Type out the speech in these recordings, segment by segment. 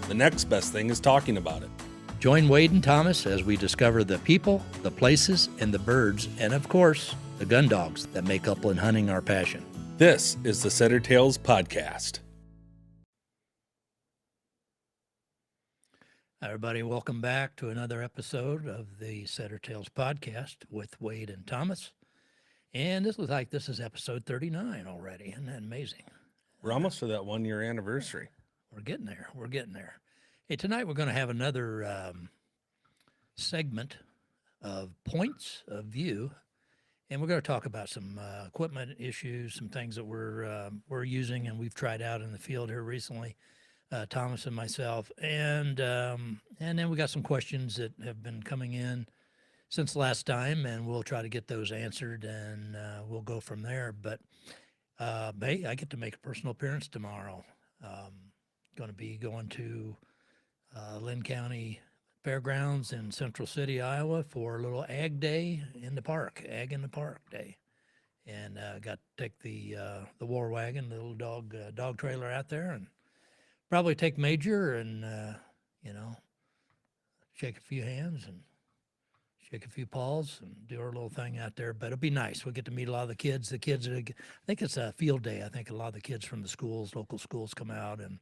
The next best thing is talking about it. Join Wade and Thomas as we discover the people, the places, and the birds, and of course, the gun dogs that make upland hunting our passion. This is the Setter Tales Podcast. Hi, everybody. Welcome back to another episode of the Setter Tales Podcast with Wade and Thomas. And this looks like this is episode 39 already. Isn't that amazing? We're almost to that 1 year anniversary. We're getting there. We're getting there. Hey, tonight we're going to have another segment of points of view, and we're going to talk about some equipment issues, some things that we're using and we've tried out in the field here recently, Thomas and myself, and then we got some questions that have been coming in since last time, and we'll try to get those answered, and we'll go from there. But hey, I get to make a personal appearance tomorrow. Going to be going to Lynn County Fairgrounds in Central City, Iowa for a little Ag Day in the Park, Ag in the Park Day. And got to take the War Wagon, the little dog trailer out there, and probably take Major and, shake a few hands and shake a few paws and do our little thing out there. But it'll be nice. We'll get to meet a lot of the kids. I think it's a field day. I think a lot of the kids from the schools, local schools, come out, and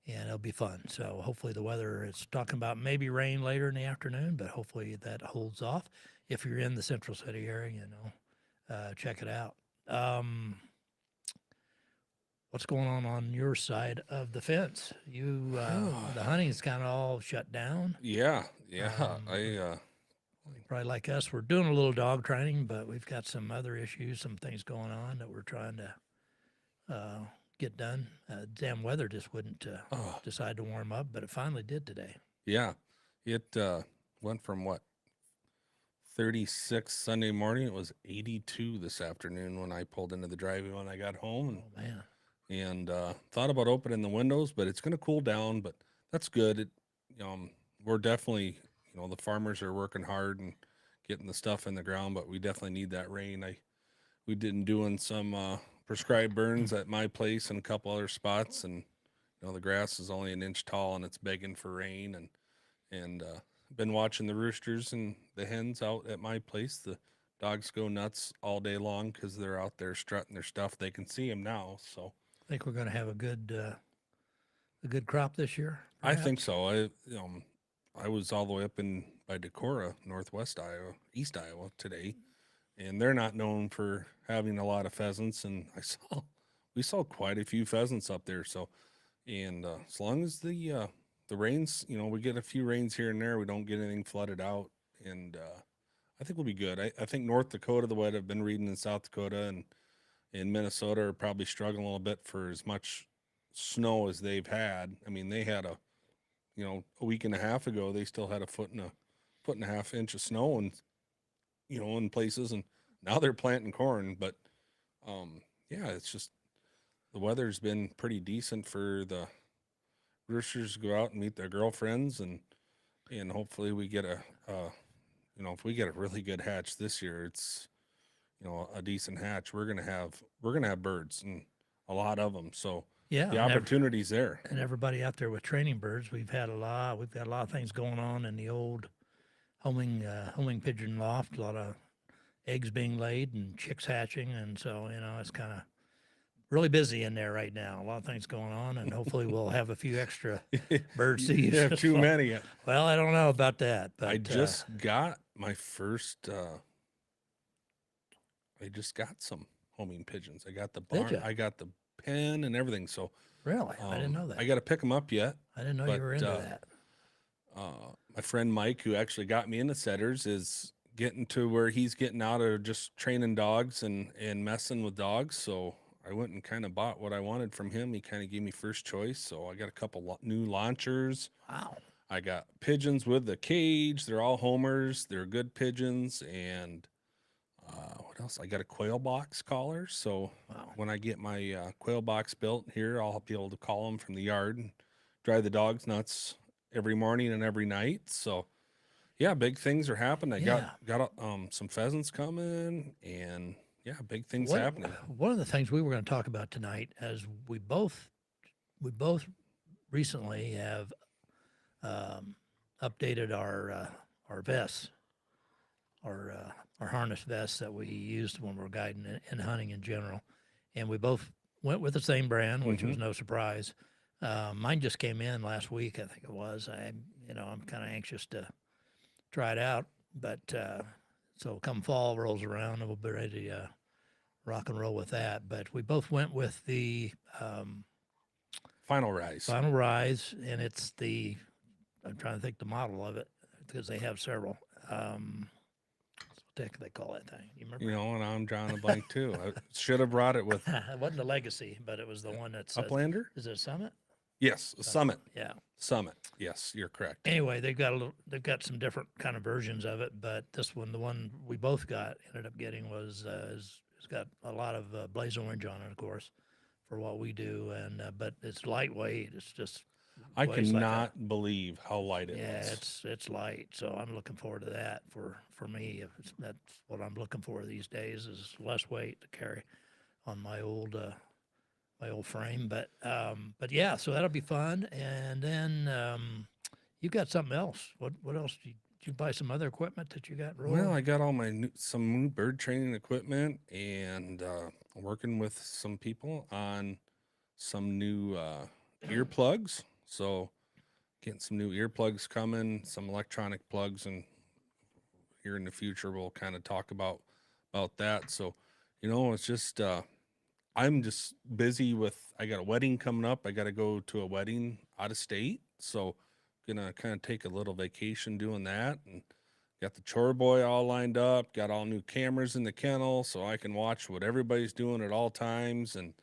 it'll be fun. So hopefully the weather is talking about maybe rain later in the afternoon, but hopefully that holds off. If you're in the Central City area, check it out. What's going on your side of the fence? The hunting's kind of all shut down. Yeah. Probably like us, we're doing a little dog training, but we've got some other issues, some things going on that we're trying to get done. Damn weather just wouldn't decide to warm up, but it finally did today. Yeah. It went from 36 Sunday morning. It was 82 this afternoon when I pulled into the driveway when I got home. Oh, man. And thought about opening the windows, but it's going to cool down, but that's good. We're definitely, the farmers are working hard and getting the stuff in the ground, but we definitely need that rain. We've been doing some prescribed burns at my place and a couple other spots, and the grass is only an inch tall and it's begging for rain, and been watching the roosters and the hens out at my place. The dogs go nuts all day long because they're out there strutting their stuff. They can see them now, so I think we're going to have a good crop this year. Perhaps. I think so. I was all the way up by Decorah, northwest Iowa, east Iowa today, and they're not known for having a lot of pheasants. And we saw quite a few pheasants up there. So, and as long as the rains, we get a few rains here and there, we don't get anything flooded out, and I think we'll be good. I think North Dakota, the way I've been reading in South Dakota and in Minnesota, are probably struggling a little bit for as much snow as they've had. I mean, they had a week and a half ago, they still had a foot and a half inch of snow, and in places, and now they're planting corn. But it's just the weather's been pretty decent for the roosters to go out and meet their girlfriends, and hopefully we get if we get a really good hatch this year, it's a decent hatch, we're gonna have birds, and a lot of them. So yeah, the opportunity's there. And everybody out there with training birds, we've got a lot of things going on in the old homing pigeon loft. A lot of eggs being laid and chicks hatching, and so it's kind of really busy in there right now. A lot of things going on, and hopefully we'll have a few extra birds to use. You have too many. Well, I don't know about that, but I just got my first. I just got some homing pigeons. I got the barn. I got the pen and everything. So really, I didn't know that. I got to pick them up yet. I didn't know you were into that. My friend Mike, who actually got me into setters, is getting to where he's getting out of just training dogs and messing with dogs. So I went and kind of bought what I wanted from him. He kind of gave me first choice. So I got a couple new launchers. Wow. I got pigeons with the cage. They're all homers. They're good pigeons. And what else? I got a quail box collar. So when I get my quail box built here, I'll be able to call them from the yard and drive the dogs nuts every morning and every night. So yeah, big things are happening. I got some pheasants coming, and yeah, big things happening. One of the things we were going to talk about tonight, as we both recently have updated our vests, our harness vests that we used when we're guiding and hunting in general, and we both went with the same brand, which was no surprise. Mine just came in last week, I think it was. I'm kind of anxious to try it out, but so come fall rolls around, and we'll be ready to rock and roll with that. But we both went with the Final Rise. Final Rise, and it's I'm trying to think the model of it because they have several. What the heck do they call that thing? You remember? You know, and I'm drawing a blank too. I should have brought it with It wasn't the Legacy, but it was the one that's Uplander. is it a Summit? Yes, Summit. Yeah. Summit. Yes, you're correct. Anyway, they've got some different kind of versions of it, but this one, the one we both ended up getting was it's got a lot of blaze orange on it, of course, for what we do, and but it's lightweight. It's just I weighs like cannot believe how light it yeah, is. it's light, so I'm looking forward to that for me. That's what I'm looking for these days is less weight to carry on my old frame. But yeah, so that'll be fun. And then you got something else. What else? Did you buy some other equipment that you got rolling? Well, I got all my some new bird training equipment, and working with some people on some new earplugs. So getting some new earplugs coming, some electronic plugs, and here in the future we'll kind of talk about that. So, it's just I'm just busy with. I got a wedding coming up. I got to go to a wedding out of state, so gonna kind of take a little vacation doing that, and got the chore boy all lined up. Got all new cameras in the kennel, so I can watch what everybody's doing at all times and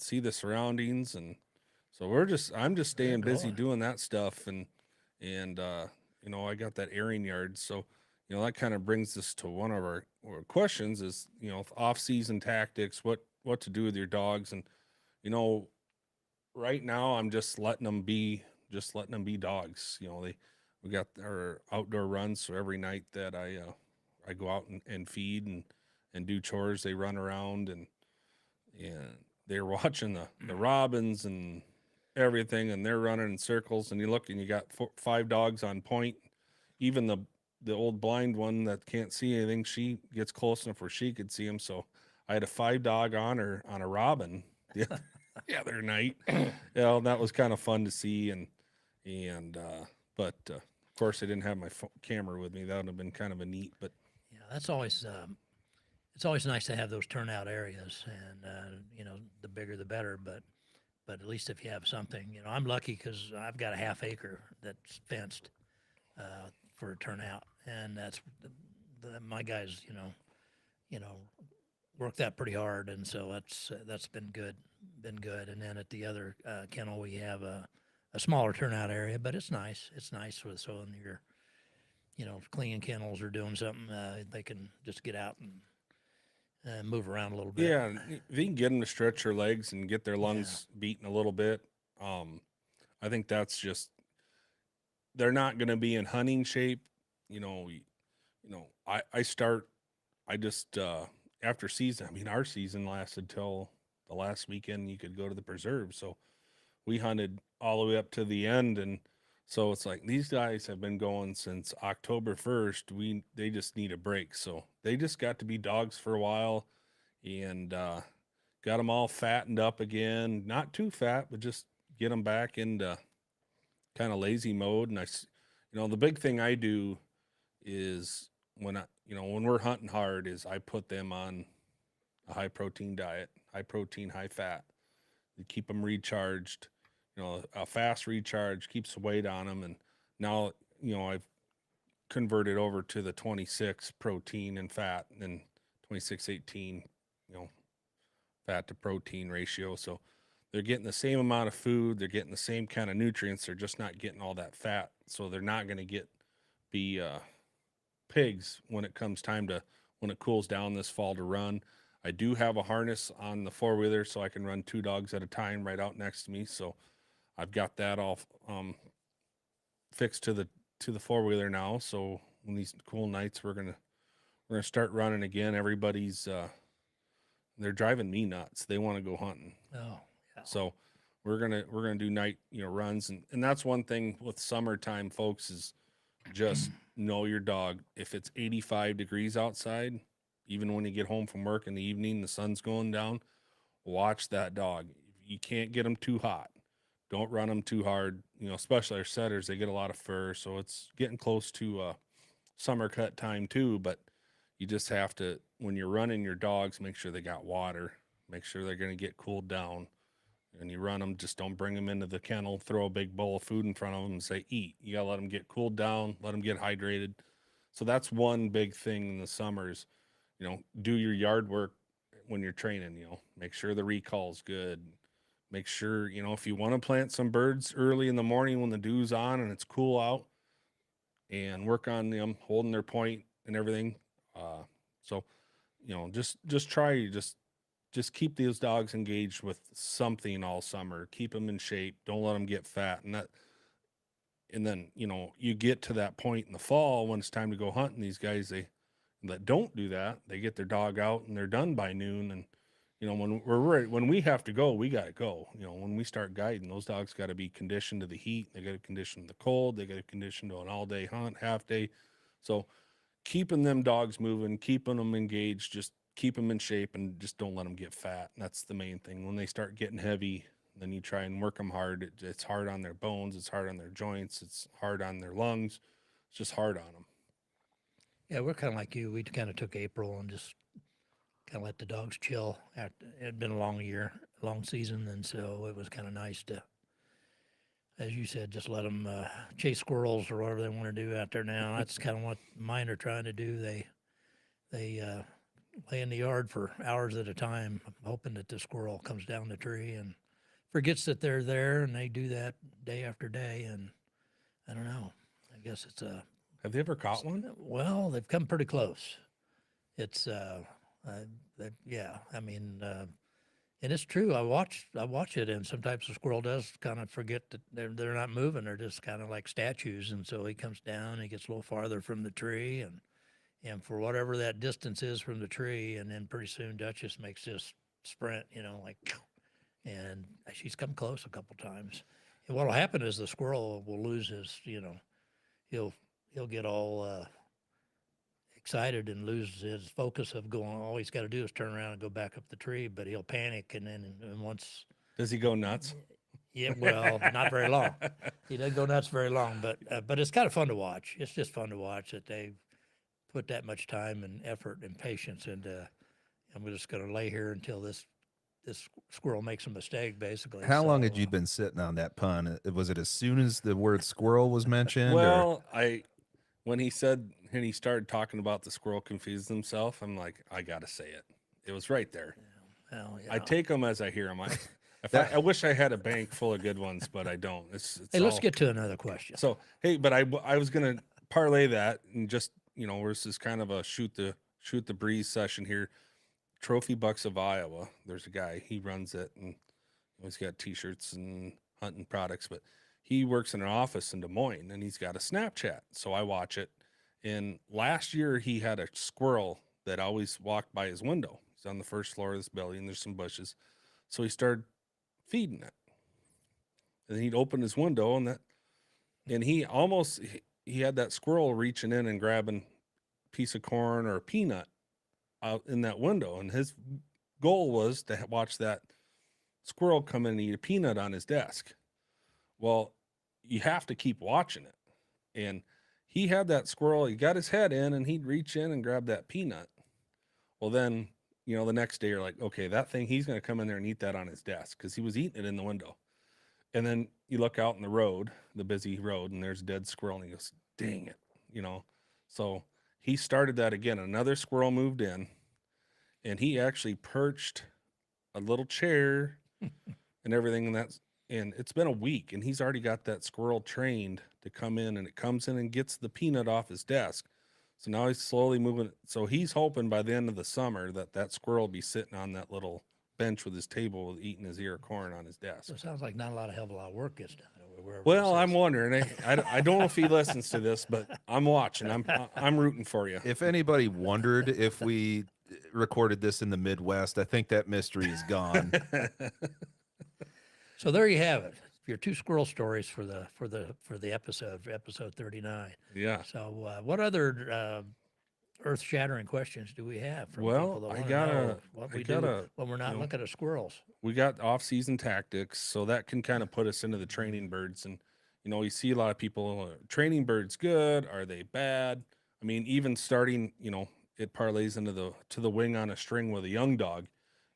see the surroundings. And so I'm just staying busy cool. doing that stuff, and I got that airing yard, so that kind of brings us to one of our questions is off season tactics, what to do with your dogs. And right now I'm just letting them be dogs. We got our outdoor runs, so every night that I go out and feed and do chores, they run around and they're watching the robins and everything, and they're running in circles, and you look and you got 5 dogs on point. Even the old blind one that can't see anything, she gets close enough where she could see them. So I had a 5 dog on a robin the other night. That was kind of fun to see. But of course I didn't have my camera with me. That would have been kind of a neat, but Yeah, that's always it's always nice to have those turnout areas, and the bigger the better. But at least if you have something, I'm lucky because I've got a half acre that's fenced for a turnout, and that's my guys, work that pretty hard, and so that's been good. And then at the other kennel, we have a smaller turnout area, but it's nice. It's nice with so when you're cleaning kennels or doing something, they can just get out and move around a little bit. yeah, if you can get them to stretch their legs and get their lungs beating a little bit, I think that's just they're not going to be in hunting shape. I just after season. I mean, our season lasted till the last weekend. You could go to the preserve, so we hunted all the way up to the end, and so it's like these guys have been going since October 1st. They just need a break, so they just got to be dogs for a while, and got them all fattened up again. Not too fat, but just get them back into kind of lazy mode. And the big thing I do is when we're hunting hard is I put them on a high protein diet, high protein, high fat. You keep them recharged. A fast recharge keeps the weight on them. And now, I've converted over to the 26 protein and fat, and 26-18, fat to protein ratio. So they're getting the same amount of food. They're getting the same kind of nutrients. They're just not getting all that fat. So they're not going to be pigs when it comes time when it cools down this fall to run. I do have a harness on the 4-wheeler, so I can run 2 dogs at a time right out next to me. So I've got that all fixed to the 4-wheeler now. So when these cool nights, we're gonna start running again. Everybody's they're driving me nuts. They want to go hunting. Oh, yeah. So we're gonna do night, runs, and that's one thing with summertime, folks, is just know your dog. If it's 85 degrees outside, even when you get home from work in the evening, the sun's going down, watch that dog. You can't get them too hot. Don't run them too hard. Especially our setters, they get a lot of fur, so it's getting close to summer cut time too. But you just have to, when you're running your dogs, make sure they got water, make sure they're going to get cooled down. And you run them, just don't bring them into the kennel, throw a big bowl of food in front of them and say, eat. You got to let them get cooled down, let them get hydrated. So that's one big thing in the summers, do your yard work when you're training, make sure the recall's good. Make sure, if you want to plant some birds early in the morning when the dew's on and it's cool out, and work on them holding their point and everything. So, just try, just keep these dogs engaged with something all summer. Keep them in shape. Don't let them get fat. And then, you get to that point in the fall when it's time to go hunting. These guys, that don't do that, they get their dog out and they're done by noon. And, when we have to go, we got to go. When we start guiding, those dogs got to be conditioned to the heat. They got to condition to the cold. They got to condition to an all day hunt, half day. So keeping them dogs moving, keeping them engaged, just keep them in shape and just don't let them get fat. And that's the main thing. When they start getting heavy, then you try and work them hard. It's hard on their bones. It's hard on their joints. It's hard on their lungs. It's just hard on them. Yeah, we're kind of like you. We kind of took April and just kind of let the dogs chill. It had been a long year, long season, and so it was kind of nice to, as you said, just let them chase squirrels or whatever they want to do out there now. That's kind of what mine are trying to do. They lay in the yard for hours at a time, hoping that the squirrel comes down the tree and forgets that they're there, and they do that day after day. And I don't know. I guess it's a. Have they ever caught one? Well, they've come pretty close. It's yeah. I mean, and it's true. I watch it, and sometimes the squirrel does kind of forget that they're not moving. They're just kind of like statues, and so he comes down. He gets a little farther from the tree, and for whatever that distance is from the tree, and then pretty soon Duchess makes this sprint, and she's come close a couple times. And what'll happen is the squirrel will lose his, he'll get all excited and lose his focus of going. All he's got to do is turn around and go back up the tree, but he'll panic, and then once. Does he go nuts? Yeah, well, not very long. He doesn't go nuts very long, but it's kind of fun to watch. It's just fun to watch that they put that much time and effort and patience into. I'm just going to lay here until this squirrel makes a mistake, basically. How long had you been sitting on that pun? Was it as soon as the word squirrel was mentioned? Well, when he started talking about the squirrel confused himself, I'm like, I got to say it. It was right there. Well, yeah. I take them as I hear them. I wish I had a bank full of good ones, but I don't. Hey, let's get to another question. So, hey, but I was going to parlay that and just, this is kind of a shoot the breeze session here. Trophy Bucks of Iowa. There's a guy, he runs it, and he's got t-shirts and hunting products, but he works in an office in Des Moines, and he's got a Snapchat. So I watch it. And last year he had a squirrel that always walked by his window. He's on the first floor of this building. There's some bushes. So he started feeding it. And he'd open his window, and he had that squirrel reaching in and grabbing a piece of corn or a peanut out in that window. And his goal was to watch that squirrel come in and eat a peanut on his desk. Well, you have to keep watching it. And he had that squirrel, he got his head in and he'd reach in and grab that peanut. Well, then, the next day you're like, okay, that thing, he's going to come in there and eat that on his desk because he was eating it in the window. And then you look out in the road, the busy road, and there's a dead squirrel, and he goes, dang it, So he started that again. Another squirrel moved in, and he actually perched a little chair and everything, and it's been a week, and he's already got that squirrel trained to come in, and it comes in and gets the peanut off his desk. So now he's slowly moving. So he's hoping by the end of the summer that squirrel will be sitting on that little bench with his table, eating his ear of corn on his desk. So it sounds like not a lot of work gets done. Well, I'm wondering. I don't know if he listens to this, but I'm watching. I'm rooting for you. If anybody wondered if we recorded this in the Midwest, I think that mystery is gone. So there you have it. Your two squirrel stories for the episode, for episode 39. Yeah. So what other earth-shattering questions do we have from Well, people that I want to gotta- know what I we do gotta, when we're not know, looking at squirrels? we got off-season tactics, so that can kind of put us into the training birds. And you see a lot of people, training birds good? Are they bad? I mean, even starting, it parlays into the wing on a string with a young dog,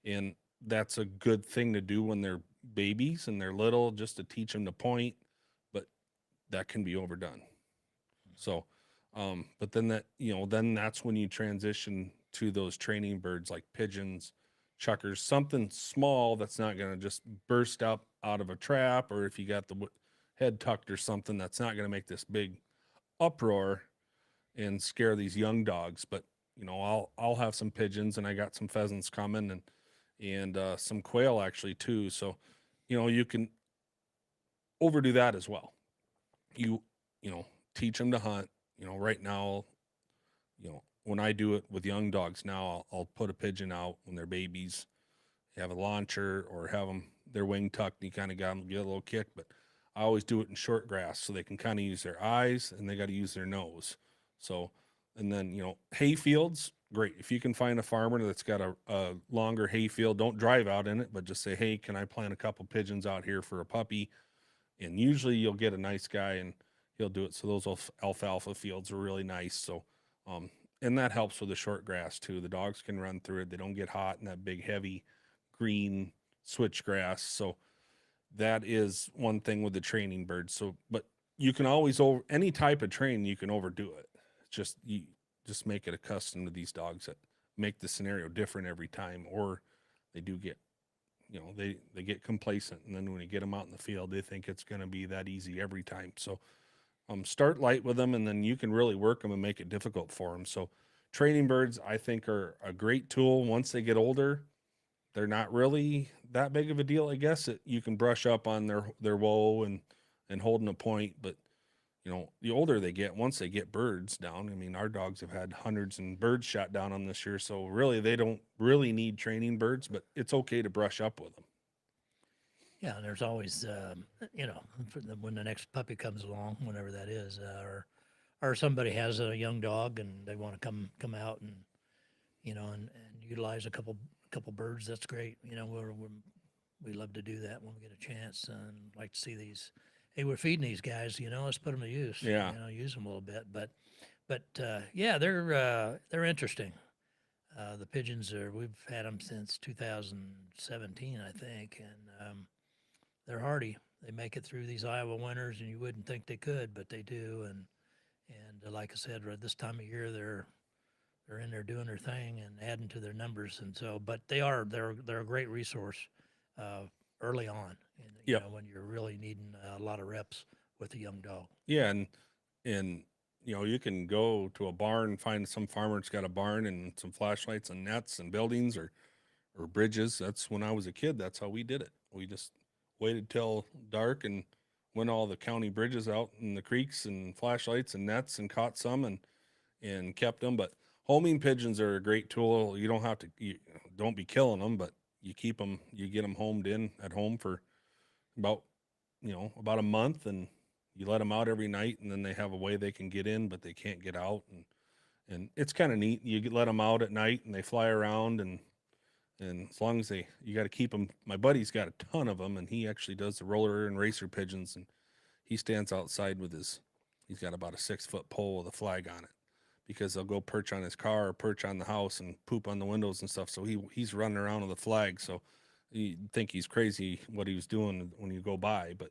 and that's a good thing to do when they're babies and they're little, just to teach them to point. But that can be overdone. So, but then then that's when you transition to those training birds like pigeons, chuckers, something small that's not going to just burst up out of a trap, or if you got the head tucked or something, that's not going to make this big uproar and scare these young dogs. But I'll have some pigeons, and I got some pheasants coming, and some quail actually too. So, you can overdo that as well. You teach them to hunt. Right now, when I do it with young dogs now, I'll put a pigeon out when they're babies, have a launcher, or have them their wing tucked, and you kind of got them get a little kick. But I always do it in short grass so they can kind of use their eyes, and they got to use their nose. So, and then hay fields, great. If you can find a farmer that's got a longer hay field, don't drive out in it, but just say, hey, can I plant a couple pigeons out here for a puppy? And usually you'll get a nice guy, and he'll do it. So those alfalfa fields are really nice. So, and that helps with the short grass too. The dogs can run through it. They don't get hot in that big, heavy green switchgrass. So that is one thing with the training birds. So, but you can always any type of training, you can overdo it. It's just, you just make it accustomed to these dogs that make the scenario different every time, or they do get, they get complacent. And then when you get them out in the field, they think it's going to be that easy every time. So, start light with them, and then you can really work them and make it difficult for them. So training birds, I think, are a great tool. Once they get older, they're not really that big of a deal. I guess you can brush up on their woe and holding a point. But, the older they get, once they get birds down, I mean, our dogs have had hundreds and birds shot down on this year. So really, they don't really need training birds, but it's okay to brush up with them. Yeah, and there's always, when the next puppy comes along, whenever that is, or somebody has a young dog and they want to come out and, and utilize a couple birds. That's great. We love to do that when we get a chance, and like to see these. Hey, we're feeding these guys. Let's put them to use. Yeah. Use them a little bit. But yeah, they're interesting. The pigeons we've had them since 2017, I think, and they're hardy. They make it through these Iowa winters, and you wouldn't think they could, but they do. And like I said, right this time of year, they're in there doing their thing and adding to their numbers. And so, but they're a great resource early on, and when you're really needing a lot of reps with a young dog. Yeah, and you can go to a barn, find some farmer that's got a barn and some flashlights and nets and buildings or bridges. That's when I was a kid. That's how we did it. We just waited till dark and went all the county bridges out in the creeks and flashlights and nets and caught some and kept them. But homing pigeons are a great tool. You don't have to, don't be killing them, but you keep them, you get them homed in at home for about a month, and you let them out every night, and then they have a way they can get in, but they can't get out. And it's kind of neat. You let them out at night and they fly around, and as long as you got to keep them. My buddy's got a ton of them, and he actually does the roller and racer pigeons, and he stands outside with he's got about a 6-foot pole with a flag on it, because they'll go perch on his car or perch on the house and poop on the windows and stuff. So he's running around with a flag. So you think he's crazy what he was doing when you go by, but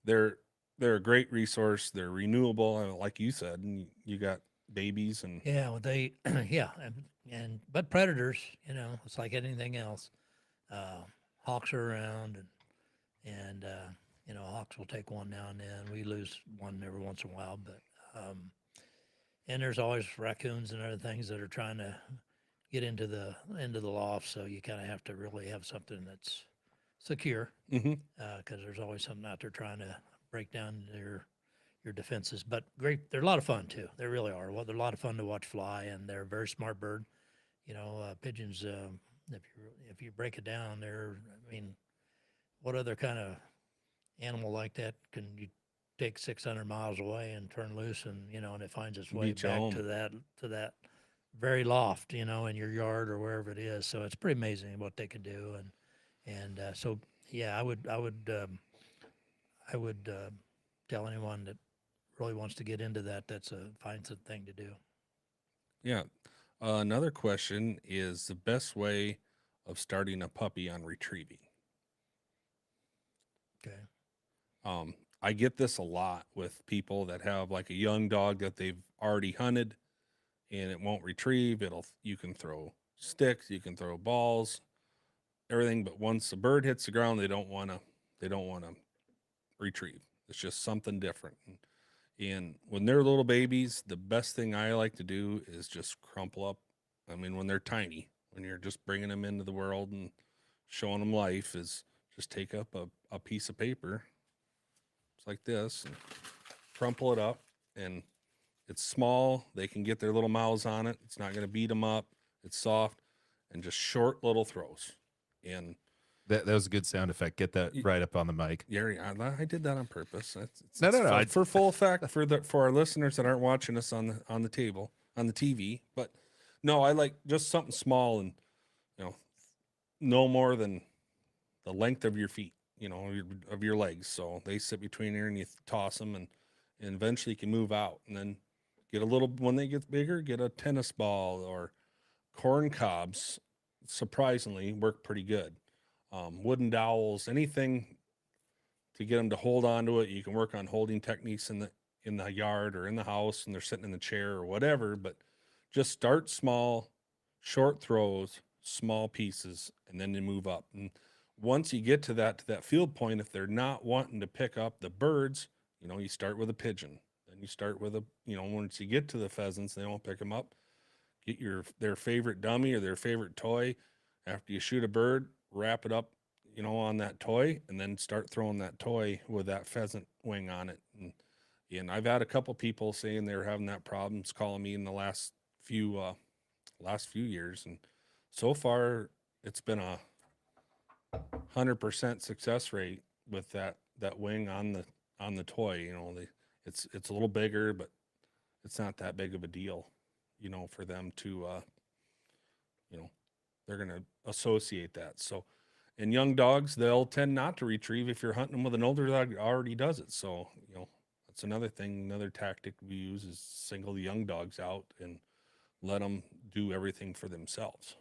they're a great resource. They're renewable, like you said, and you got babies and yeah, well, they yeah, but predators, it's like anything else. Hawks are around, and hawks will take one now and then. We lose one every once in a while, but and there's always raccoons and other things that are trying to get into the loft. So you kind of have to really have something that's secure, because there's always something out there trying to break down your defenses. But great, they're a lot of fun too. They really are. Well, they're a lot of fun to watch fly, and they're a very smart bird. Pigeons. If you break it down, what other kind of animal like that can you take 600 miles away and turn loose, and and it finds its way Beat you back home. to that very loft, in your yard or wherever it is. So it's pretty amazing what they can do, and so yeah, I would tell anyone that really wants to get into that, that's a fine thing to do. Yeah. Another question is the best way of starting a puppy on retrieving. Okay. I get this a lot with people that have like a young dog that they've already hunted and it won't retrieve. You can throw sticks, you can throw balls, everything, but once the bird hits the ground, they don't want to retrieve. It's just something different. And when they're little babies, the best thing I like to do is just crumple up. I mean, when they're tiny, when you're just bringing them into the world and showing them life, is just take up a piece of paper. It's like this, and crumple it up, and it's small. They can get their little mouths on it. It's not going to beat them up. It's soft, and just short little throws. And That was a good sound effect. Get that right up on the mic. Gary, I did that on purpose. No. For full effect for our listeners that aren't watching us on the table on the TV. But no, I like just something small and no more than the length of your feet, of your legs. So they sit between here and you toss them and eventually you can move out and then get a little, when they get bigger, get a tennis ball or corn cobs. Surprisingly work pretty good. Wooden dowels, anything to get them to hold on to it. You can work on holding techniques in the yard or in the house and they're sitting in the chair or whatever, but just start small, short throws, small pieces, and then you move up. And once you get to that field point, if they're not wanting to pick up the birds, you start with a pigeon. Then you start with once you get to the pheasants, they won't pick them up. Get their favorite dummy or their favorite toy. After you shoot a bird, wrap it up, on that toy, and then start throwing that toy with that pheasant wing on it. And I've had a couple people saying they're having that problem, calling me in the last few years, and so far it's been a 100% success rate with that wing on the toy. It's a little bigger, but it's not that big of a deal, for them to they're going to associate that. So, and young dogs, they'll tend not to retrieve if you're hunting them with an older dog that already does it. So, that's another thing, another tactic we use is single the young dogs out and let them do everything for themselves.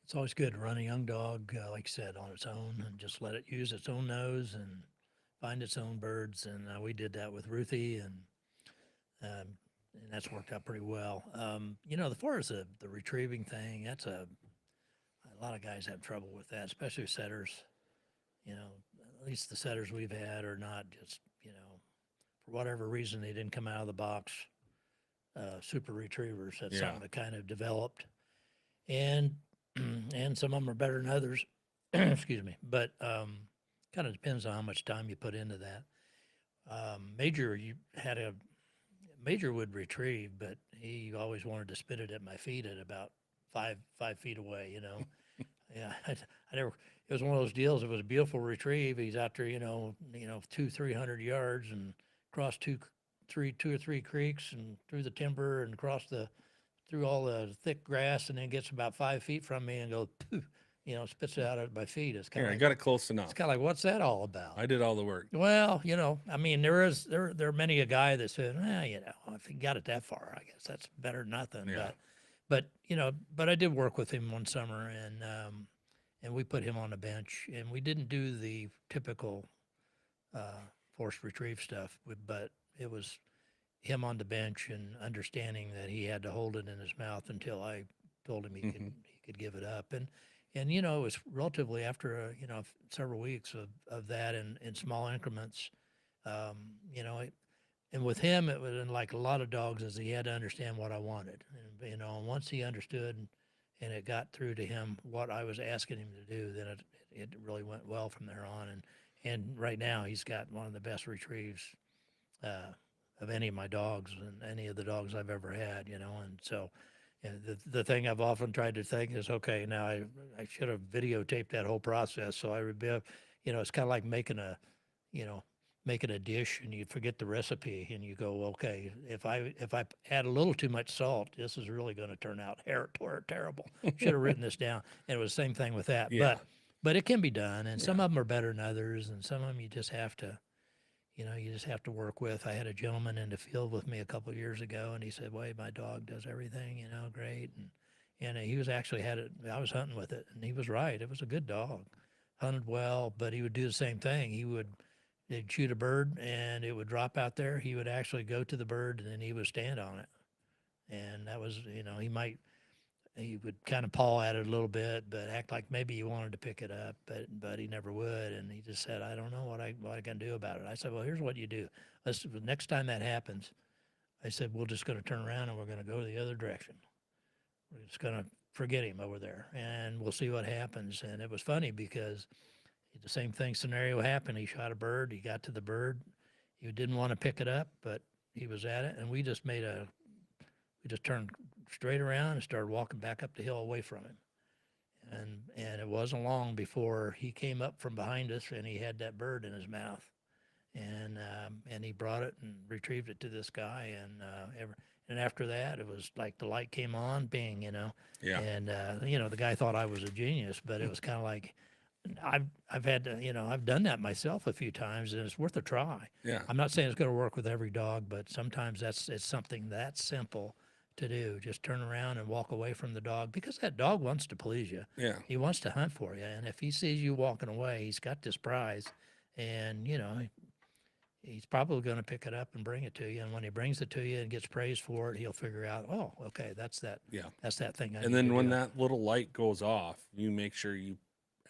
It's always good to run a young dog, like you said, on its own and just let it use its own nose and find its own birds. And we did that with Ruthie, and that's worked out pretty well. As far as the retrieving thing, that's a lot of guys have trouble with that, especially setters. At least the setters we've had are not just, for whatever reason, they didn't come out of the box. Super retrievers. That's something that kind of developed. And some of them are better than others. Excuse me. But kind of depends on how much time you put into that. Major would retrieve, but he always wanted to spit it at my feet at about 5 feet away, Yeah, I never. It was one of those deals. It was a beautiful retrieve. He's out there, 200-300 yards and crossed two or three creeks and through the timber and through all the thick grass, and then gets about 5 feet from me and goes, poof, spits it out at my feet. It's kind Here, of I got it close enough. It's kind of like, what's that all about? I did all the work. Well, I mean, there are many a guy that said, if he got it that far, I guess that's better than nothing. Yeah. But I did work with him one summer, and we put him on the bench, and we didn't do the typical forced retrieve stuff, but it was him on the bench and understanding that he had to hold it in his mouth until I told him he could give it up. And it was relatively after several weeks of that in small increments. And with him, it was like a lot of dogs, is he had to understand what I wanted. And once he understood and it got through to him what I was asking him to do, then it really went well from there on. And right now he's got one of the best retrieves of any of my dogs and any of the dogs I've ever had. And so. And the thing I've often tried to think is, okay, now I should have videotaped that whole process. So I would be, you know, it's kind of like making a, you know, making a dish and you forget the recipe and you go, okay, if I add a little too much salt, this is really going to turn out terrible. Should have written this down. And it was the same thing with that. Yeah. But it can be done, and some Yeah. of them are better than others, and some of them you just have to, you know, you just have to work with. I had a gentleman in the field with me a couple of years ago, and he said, "Wait, my dog does everything, you know, great." And he was actually had it. I was hunting with it, and he was right. It was a good dog, hunted well, but he would do the same thing. They'd shoot a bird, and it would drop out there. He would actually go to the bird, and then he would stand on it, and that was, you know, he would kind of paw at it a little bit, but act like maybe he wanted to pick it up, but he never would. And he just said, "I don't know what I can do about it." I said, "Well, here's what you do. Next time that happens," I said, "we're just going to turn around and we're going to go the other direction. We're just going to forget him over there, and we'll see what happens." And it was funny because the same thing scenario happened. He shot a bird. He got to the bird. He didn't want to pick it up, but he was at it, and we just turned straight around and started walking back up the hill away from him. And it wasn't long before he came up from behind us and he had that bird in his mouth. And he brought it and retrieved it to this guy. And after that, it was like the light came on, bing, you know. Yeah. And, you know, the guy thought I was a genius, but it was kind of like, I've had to, you know, I've done that myself a few times, and it's worth a try. Yeah. I'm not saying it's going to work with every dog, but sometimes it's something that simple to do. Just turn around and walk away from the dog, because that dog wants to please you. Yeah. He wants to hunt for you, and if he sees you walking away, he's got this prize, and you know he's probably going to pick it up and bring it to you. And when he brings it to you and gets praised for it, he'll figure out, oh, okay, that's that. Yeah. That's that thing. And then when that little light goes off, you make sure you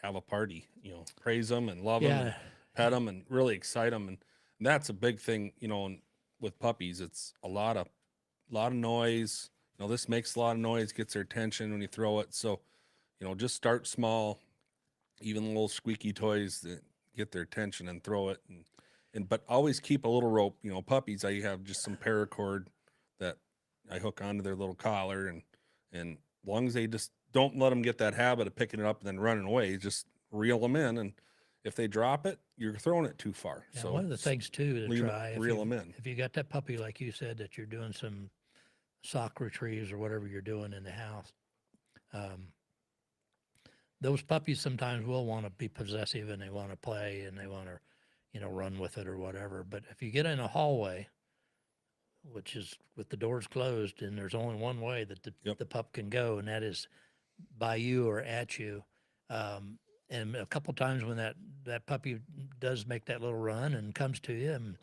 have a party, you know, praise them and love them, and pet them and really excite them. And that's a big thing, you know, and with puppies, it's a lot of noise. You know, this makes a lot of noise, gets their attention when you throw it. So, you know, just start small, even little squeaky toys that get their attention, and throw it. But always keep a little rope. You know, puppies, I have just some paracord that I hook onto their little collar, and as long as they just don't let them get that habit of picking it up and then running away, just reel them in. And if they drop it, you're throwing it too far. Yeah, So one of the things too to try, reel them in. if you got that puppy, like you said, that you're doing some sock retrieves or whatever you're doing in the house, those puppies sometimes will want to be possessive, and they want to play, and they want to, you know, run with it or whatever. But if you get in a hallway, which is with the doors closed, and there's only one way that the pup can go, and that is by you or at you. And a couple times when that puppy does make that little run and comes to you,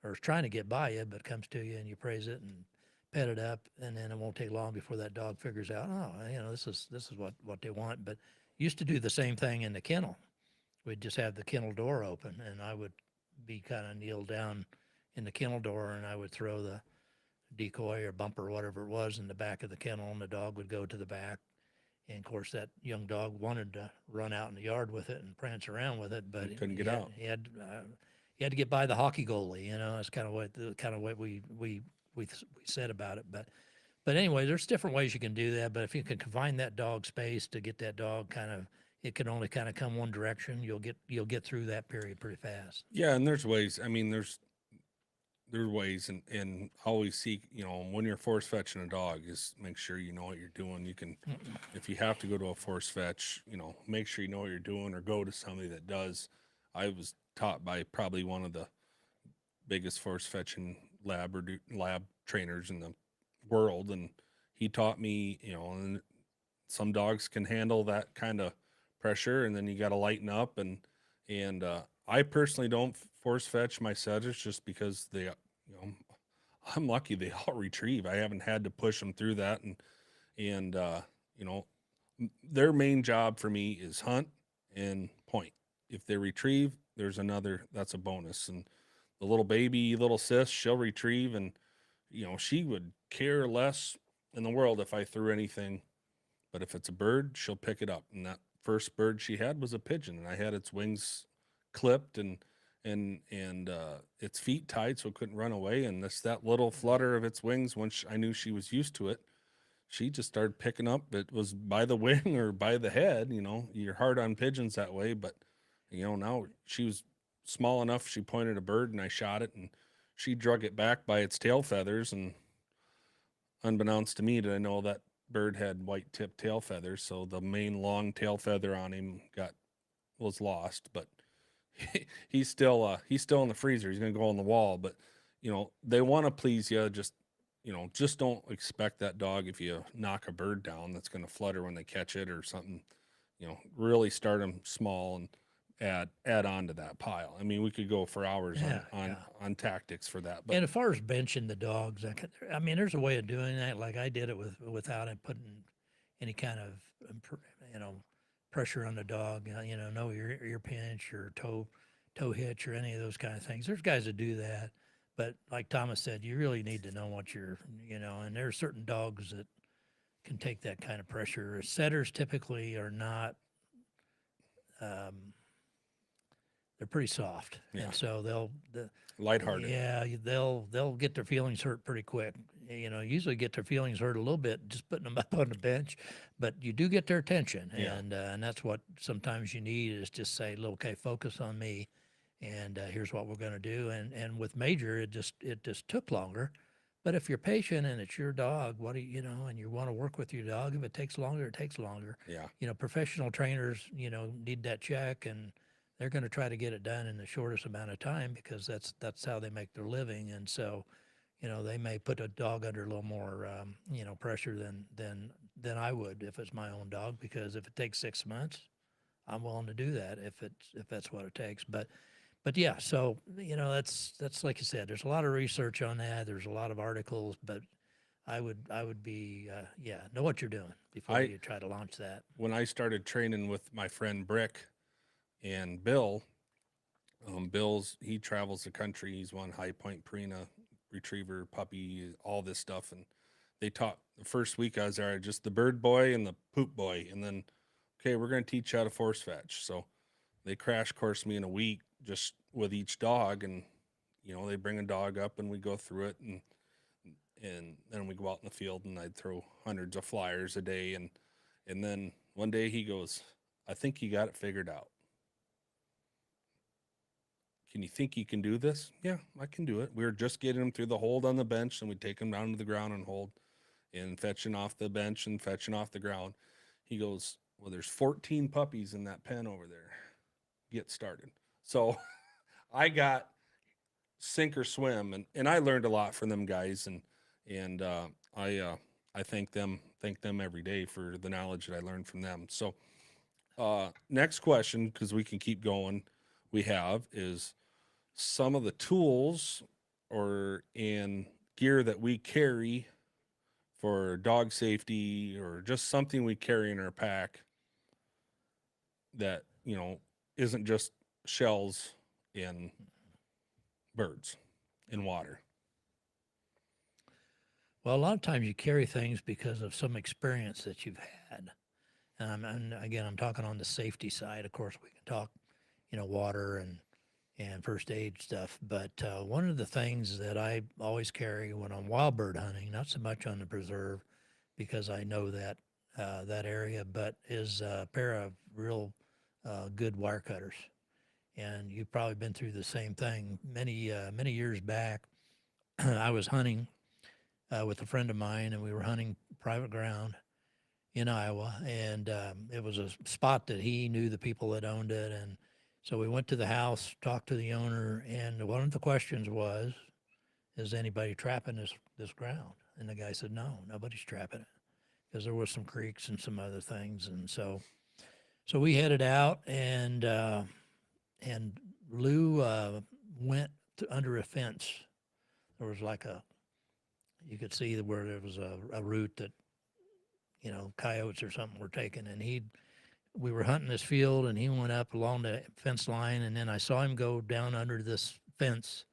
or is trying to get by you, but comes to you, and you praise it and pet it up, and then it won't take long before that dog figures out, oh, you know, this is what they want. But used to do the same thing in the kennel. We'd just have the kennel door open, and I would be kind of kneeled down in the kennel door, and I would throw the decoy or bumper or whatever it was in the back of the kennel, and the dog would go to the back. And of course, that young dog wanted to run out in the yard with it and prance around with it, but He couldn't get out. He had to get by the hockey goalie. You know, that's kind of what we said about it. But anyway, there's different ways you can do that. But if you can confine that dog space to get that dog it can only kind of come one direction. You'll get through that period pretty fast. Yeah, and there's ways. I mean, there's ways, and always seek, you know, when you're force fetching a dog, is make sure you know what you're doing. You can, if you have to go to a force fetch, you know, make sure you know what you're doing, or go to somebody that does. I was taught by probably one of the biggest force fetching lab trainers in the world, and he taught me, you know, and some dogs can handle that kind of pressure, and then you got to lighten up. And I personally don't force fetch my setters, just because they, you know, I'm lucky they all retrieve. I haven't had to push them through that. And you know, their main job for me is hunt and point. If they retrieve, that's a bonus. And the little baby, little sis, she'll retrieve, and, you know, she would care less in the world if I threw anything. But if it's a bird, she'll pick it up. And that first bird she had was a pigeon, and I had its wings clipped and its feet tied so it couldn't run away. And that little flutter of its wings, once I knew she was used to it, she just started picking up. It was by the wing or by the head. You know, you're hard on pigeons that way, but Now she was small enough. She pointed a bird and I shot it and she drug it back by its tail feathers. And unbeknownst to me, did I know that bird had white tipped tail feathers. So the main long tail feather on him was lost, but he's still in the freezer. He's going to go on the wall, but they want to please you. Just don't expect that dog, if you knock a bird down, that's going to flutter when they catch it or something. Really start them small and add on to that pile. I mean, we could go for hours on tactics for that. But And as far as benching the dogs, I mean, there's a way of doing that. Like I did it without it putting any kind of pressure on the dog. No ear pinch or toe hitch or any of those kind of things. There's guys that do that, but like Thomas said, you really need to know what and there are certain dogs that can take that kind of pressure. Setters typically are not. They're pretty soft, Yeah. and so lighthearted. yeah, they'll get their feelings hurt pretty quick. Usually get their feelings hurt a little bit just putting them up on the bench, but you do get their attention, Yeah. and that's what sometimes you need is just say, okay, focus on me, and here's what we're going to do. And with Major, it just took longer, but if you're patient and it's your dog, and you want to work with your dog, if it takes longer, it takes longer. Yeah. Professional trainers, need that check and they're going to try to get it done in the shortest amount of time because that's how they make their living. And so, they may put a dog under a little more, pressure than I would if it's my own dog, because if it takes 6 months, I'm willing to do that if that's what it takes. But yeah, so, that's like you said, there's a lot of research on that. There's a lot of articles, but I would be, know what you're doing before you try to launch that. When I started training with my friend Brick and Bill, he travels the country. He's won High Point Purina retriever, puppy, all this stuff. And they taught the first week I was there, just the bird boy and the poop boy. And then, okay, we're going to teach you how to force fetch. So they crash course me in a week just with each dog. And, they bring a dog up and we go through it and then we go out in the field and I'd throw hundreds of flyers a day. And then one day he goes, I think you got it figured out. Can you think you can do this? Yeah, I can do it. We were just getting him through the hold on the bench, and we'd take him down to the ground and hold and fetching off the bench and fetching off the ground. He goes, well, there's 14 puppies in that pen over there. Get started. So I got sink or swim, and I learned a lot from them guys, and I thank them every day for the knowledge that I learned from them. So next question, because we can keep going, we have is some of the tools and gear that we carry for dog safety or just something we carry in our pack that, isn't just shells and birds in water. Well, a lot of times you carry things because of some experience that you've had. And again, I'm talking on the safety side. Of course, we can talk, water and first aid stuff. But one of the things that I always carry when I'm wild bird hunting, not so much on the preserve because I know that area, but is a pair of real good wire cutters. And you've probably been through the same thing. Many years back, I was hunting with a friend of mine, and we were hunting private ground in Iowa, and it was a spot that he knew the people that owned it. And so we went to the house, talked to the owner, and one of the questions was, is anybody trapping this ground? And the guy said, no, nobody's trapping it, because there was some creeks and some other things. And so we headed out, and Lou went under a fence. There was you could see where there was a route that, coyotes or something were taking. And we were hunting this field, and he went up along the fence line, and then I saw him go down under this fence.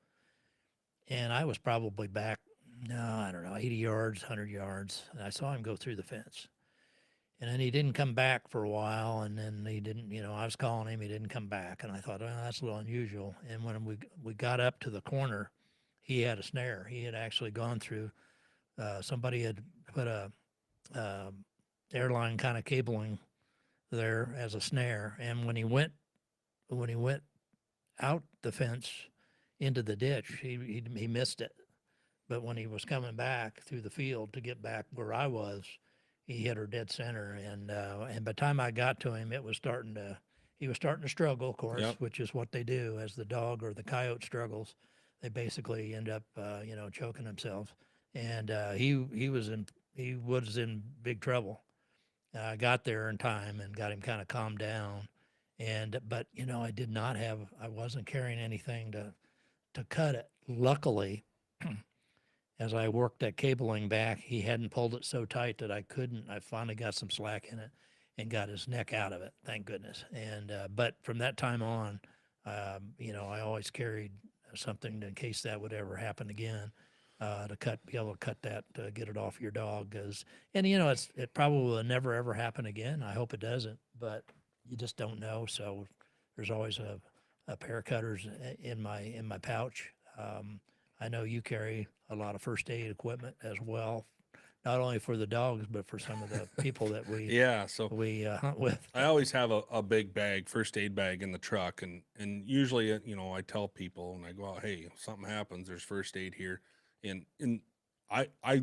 And I was probably back, I don't know, 80 yards, 100 yards. And I saw him go through the fence. And then he didn't come back for a while, and then he didn't, I was calling him, he didn't come back. And I thought, that's a little unusual. And when we got up to the corner, he had a snare. He had actually gone through, somebody had put a airline kind of cabling there as a snare. And when he went when he went out the fence into the ditch, he missed it. But when he was coming back through the field to get back where I was, he hit her dead center. And by the time I got to him, he was starting to struggle, of course, Yep. which is what they do as the dog or the coyote struggles. They basically end up, choking themselves. And he was in big trouble. I got there in time and got him kind of calmed down. But I wasn't carrying anything to cut it. Luckily, as I worked that cabling back, he hadn't pulled it so tight that I couldn't. I finally got some slack in it and got his neck out of it, thank goodness. But from that time on, I always carried something in case that would ever happen again, be able to cut that, to get it off your dog. It probably will never ever happen again. I hope it doesn't, but you just don't know. So there's always a pair of cutters in my pouch. I know you carry a lot of first aid equipment as well, not only for the dogs but for some of the people that we Yeah. So hunt with. I always have a big bag, first aid bag in the truck. And usually, I tell people when I go out, hey, if something happens, there's first aid here. And I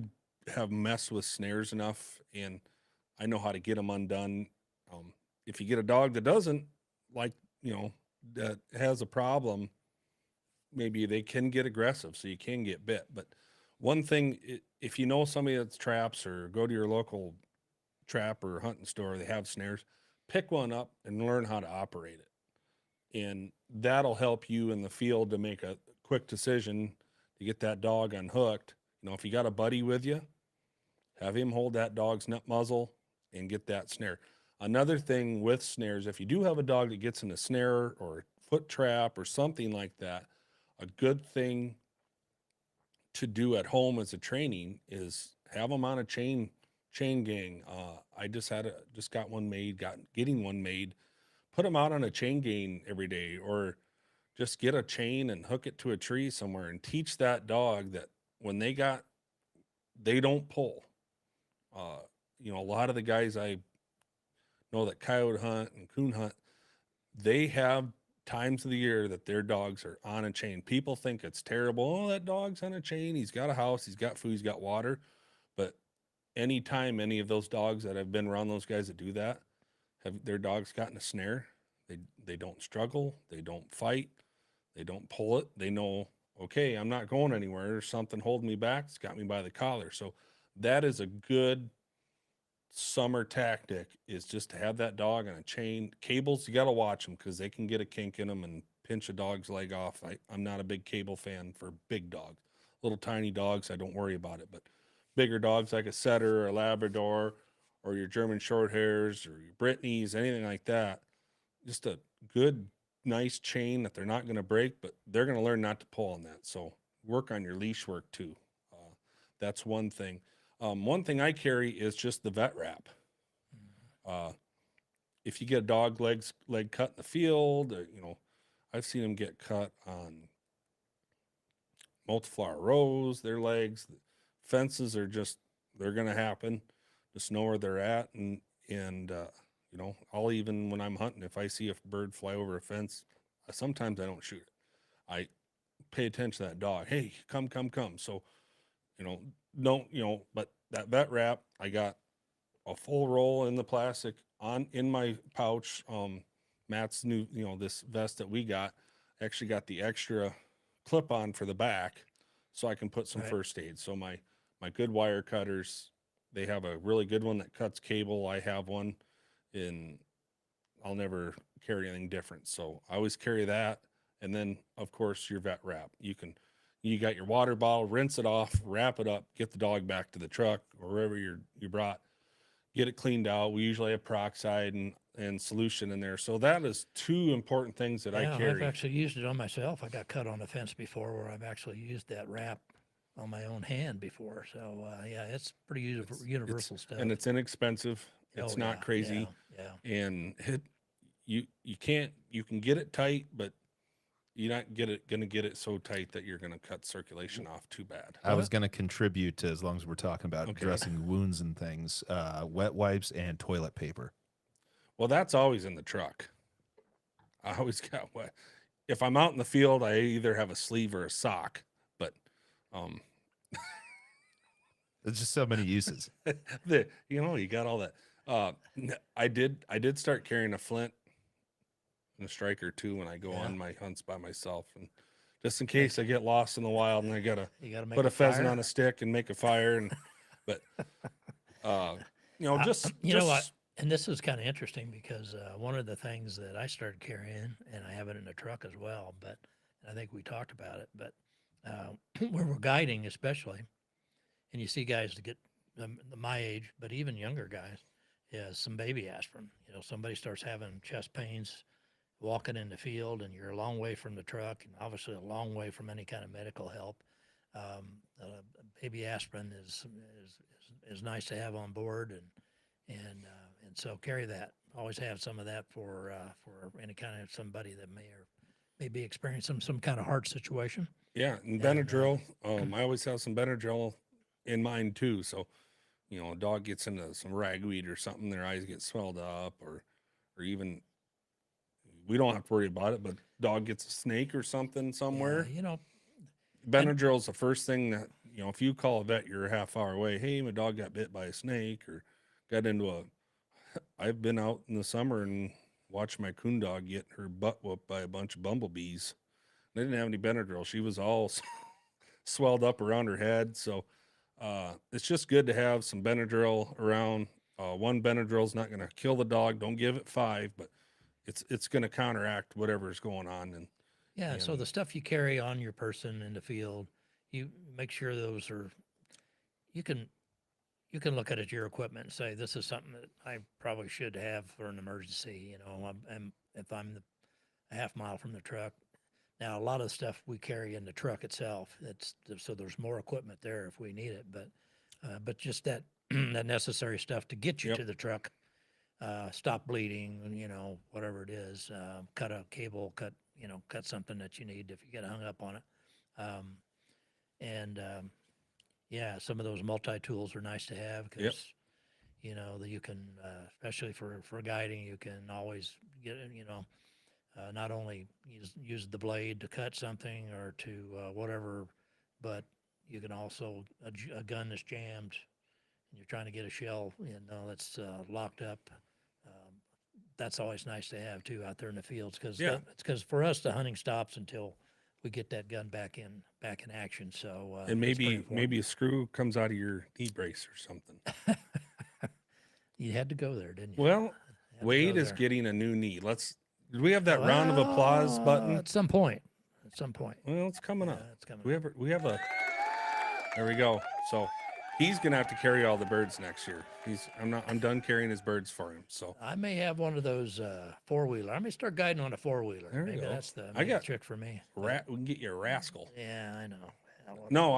have messed with snares enough, and I know how to get them undone. If you get a dog that doesn't like, that has a problem, maybe they can get aggressive, so you can get bit. But one thing, if you know somebody that's traps, or go to your local trap or hunting store, they have snares, pick one up and learn how to operate it. And that'll help you in the field to make a quick decision to get that dog unhooked. If you got a buddy with you, have him hold that dog's nut muzzle and get that snare. Another thing with snares, if you do have a dog that gets in a snare or a foot trap or something like that, a good thing to do at home as a training is have them on a chain gang. I just got one made, getting one made. Put them out on a chain gang every day, or just get a chain and hook it to a tree somewhere and teach that dog that when they don't pull. A lot of the guys I know that coyote hunt and coon hunt, they have times of the year that their dogs are on a chain. People think it's terrible. Oh, that dog's on a chain. He's got a house, he's got food, he's got water. But anytime any of those dogs that have been around those guys that do that, have their dogs gotten a snare, they don't struggle, they don't fight, they don't pull it. They know, okay, I'm not going anywhere. There's something holding me back. It's got me by the collar. So that is a good summer tactic, is just to have that dog on a chain. Cables, you got to watch them because they can get a kink in them and pinch a dog's leg off. I'm not a big cable fan for big dogs. Little tiny dogs, I don't worry about it. But bigger dogs like a setter or a Labrador or your German short hairs or your Brittany's, anything like that, just a good, nice chain that they're not going to break, but they're going to learn not to pull on that. So work on your leash work too. That's one thing. One thing I carry is just the vet wrap. If you get a dog leg cut in the field, I've seen them get cut on multiflower rows, their legs. Fences are they're going to happen. Just know where they're at. And I'll even, when I'm hunting, if I see a bird fly over a fence, sometimes I don't shoot it. I pay attention to that dog. Hey, come. So, but that vet wrap, I got a full roll in the plastic in my pouch. Matt's new, this vest that we got, actually got the extra clip on for the back so I can put some Right. first aid. So my good wire cutters, they have a really good one that cuts cable. I have one, and I'll never carry anything different. So I always carry that. And then of course your vet wrap. You got your water bottle, rinse it off, wrap it up, get the dog back to the truck or wherever you brought, get it cleaned out. We usually have peroxide and solution in there. So that is two important things that I I've carry. actually used it on myself. I got cut on the fence before where I've actually used that wrap on my own hand before. So it's pretty universal stuff. And it's inexpensive. It's Oh, not yeah, crazy. Yeah. And you can get it tight, but you're not going to get it so tight that you're going to cut circulation off too bad. I was going to contribute to, as long as we're talking about Okay. dressing wounds and things, wet wipes and toilet paper. Well, that's always in the truck. I always got what if I'm out in the field, I either have a sleeve or a sock. But um, There's just so many uses. you got all that. I did start carrying a flint and a striker too when I go Yeah. on my hunts by myself, and just in case I get lost in the wild and I gotta You got to make put a pheasant fire. on a stick and make a fire. And but just You know what? just And this is kind of interesting because one of the things that I started carrying, and I have it in the truck as well, but I think we talked about it, but where we're guiding, especially, and you see guys that get my age, but even younger guys, is some baby aspirin. Somebody starts having chest pains walking in the field, and you're a long way from the truck, and obviously a long way from any kind of medical help. Baby aspirin is nice to have on board, and so carry that. Always have some of that for any kind of somebody that may be experiencing some kind of heart situation. yeah, and And, Benadryl. I always have some Benadryl in mind too. So a dog gets into some ragweed or something, their eyes get swelled up, or even we don't have to worry about it, but dog gets a snake or something somewhere. Yeah, Benadryl's the first thing that, if you call a vet, you're a half hour away. Hey, my dog got bit by a snake or got into I've been out in the summer and watched my coon dog get her butt whooped by a bunch of bumblebees. They didn't have any Benadryl. She was all swelled up around her head. So it's just good to have some Benadryl around. One Benadryl is not going to kill the dog. Don't give it 5, but it's going to counteract whatever's going on. And Yeah, so the stuff you carry on your person in the field, you make sure those are. You can look at it, your equipment, and say this is something that I probably should have for an emergency. If I'm a half mile from the truck. Now, a lot of the stuff we carry in the truck itself. So there's more equipment there if we need it, but just that that necessary stuff to get you Yep. to the truck. Stop bleeding, whatever it is, cut a cable, cut something that you need if you get hung up on it. And yeah, some of those multi-tools are nice to have because, that you can, especially for guiding, you can always get, not only use the blade to cut something or to whatever, but you can also, a gun that's jammed and you're trying to get a shell, that's locked up. That's always nice to have too out there in the fields because Yeah. it's because for us the hunting stops until we get that gun back in action. So and it's pretty maybe important. a screw comes out of your knee brace or something. You had to go there, didn't you? Well, Had to go Wade is there. getting a new knee. Do we have that round of applause button? At some point. At some point. Well, it's coming up. It's coming. We have a. There we go. So he's gonna have to carry all the birds next year. I'm done carrying his birds for him. So I may have one of those 4-wheeler. I may start guiding on a 4-wheeler. There you Maybe go. that's the I got- trick for me. we can get you a rascal. Yeah, I know. No,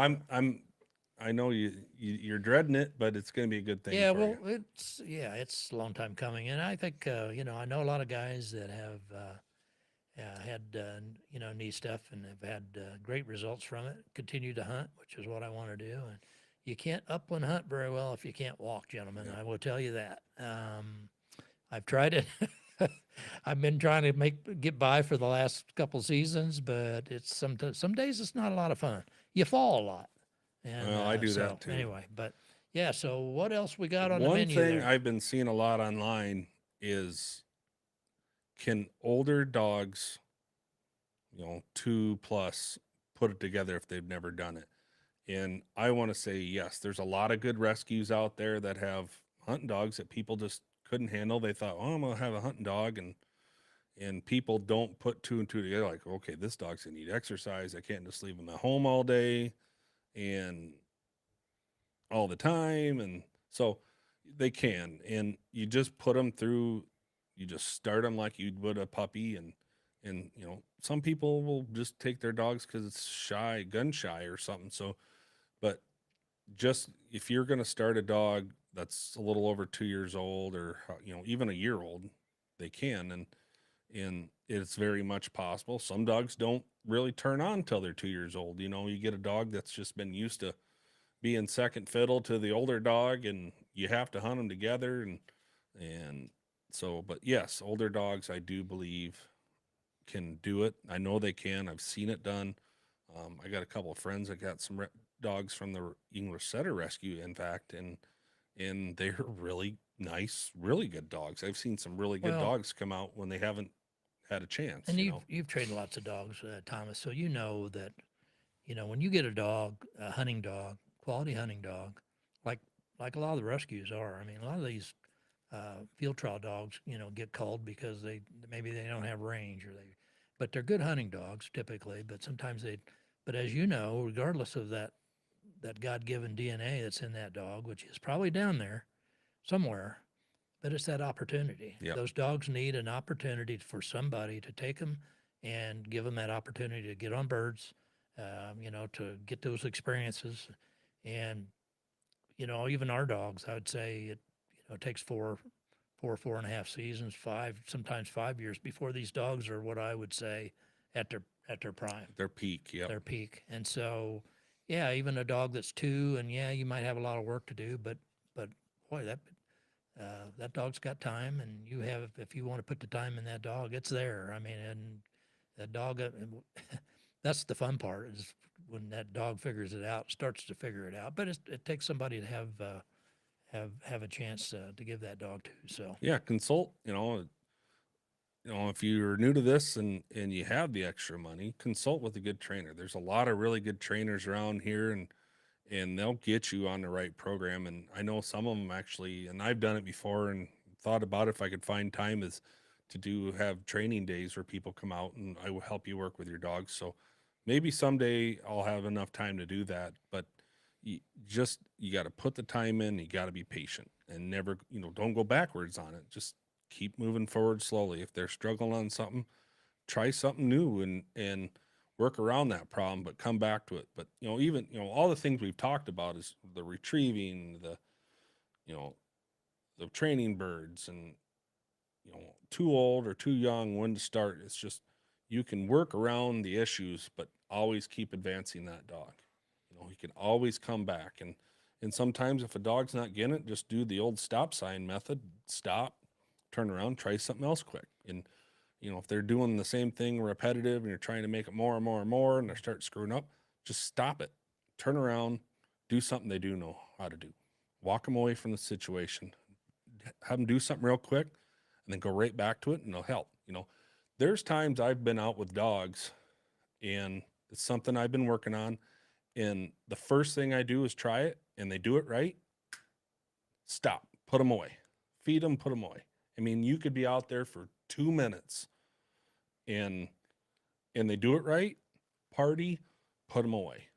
I know you're dreading it, but it's gonna be a good thing. Yeah, for well, you. it's a long time coming, and I think I know a lot of guys that have had knee stuff and have had great results from it. Continue to hunt, which is what I want to do. And you can't upland hunt very well if you can't walk, gentlemen. I will tell you that. I've tried it. I've been trying to get by for the last couple seasons, but it's some days it's not a lot of fun. You fall a lot. And, Well, I do that too. Anyway, but yeah. So what else we got on the One menu thing there? I've been seeing a lot online is, can older dogs, 2+ put it together if they've never done it? And I want to say yes. There's a lot of good rescues out there that have hunting dogs that people just couldn't handle. They thought, oh, I'm gonna have a hunting dog, and people don't put 2 and 2 together. Like, okay, this dog's gonna need exercise. I can't just leave him at home all day and all the time. And so they can, and you just put them through. You just start them like you would a puppy, and some people will just take their dogs because it's gun shy or something. So, but just if you're going to start a dog that's a little over 2 years old, or even a year old, they can, and it's very much possible. Some dogs don't really turn on till they're 2 years old. You get a dog that's just been used to being second fiddle to the older dog, and you have to hunt them together, and so. But yes, older dogs, I do believe, can do it. I know they can. I've seen it done. I got a couple of friends that got some dogs from the English Setter Rescue, in fact, and they're really nice, really good dogs. I've seen some really good Well- dogs come out when they haven't had a chance. And you you've know? you've trained lots of dogs, Thomas, so you know that, when you get a dog, a hunting dog, quality hunting dog, like a lot of the rescues are. I mean, a lot of these field trial dogs, get culled because maybe they don't have range but they're good hunting dogs typically. But sometimes but as you know, regardless of that God-given DNA that's in that dog, which is probably down there somewhere, but it's that opportunity. Yep. Those dogs need an opportunity for somebody to take them and give them that opportunity to get on birds, to get those experiences. And, even our dogs, I would say it takes four and a half seasons, sometimes 5 years before these dogs are what I would say at their prime, Their peak. Yeah. their peak. And so, yeah, even a dog that's 2, and yeah, you might have a lot of work to do, but boy, that dog's got time, and if you want to put the time in that dog, it's there. I mean, and that dog, that's the fun part, is when that dog figures it out, starts to figure it out. But it takes somebody to have a chance to give that dog to. So Yeah. Consult, if you're new to this and you have the extra money, consult with a good trainer. There's a lot of really good trainers around here, and they'll get you on the right program. And I know some of them actually, and I've done it before and thought about if I could find time is to have training days where people come out and I will help you work with your dogs. So maybe someday I'll have enough time to do that, but you got to put the time in, you got to be patient and never, don't go backwards on it. Just keep moving forward slowly. If they're struggling on something, try something new and work around that problem, but come back to it. But even all the things we've talked about is the retrieving, the training birds, and too old or too young, when to start. It's just you can work around the issues, but always keep advancing that dog. He can always come back, and sometimes if a dog's not getting it, just do the old stop sign method. Stop, turn around, try something else quick. And if they're doing the same thing repetitive and you're trying to make it more and more and more and they start screwing up, just stop it, turn around, do something they do know how to do. Walk them away from the situation, have them do something real quick, and then go right back to it, and they'll help. There's times I've been out with dogs and it's something I've been working on, and the first thing I do is try it and they do it right. Stop, put them away, feed them, put them away. I mean, you could be out there for 2 minutes and they do it right, party, put them away.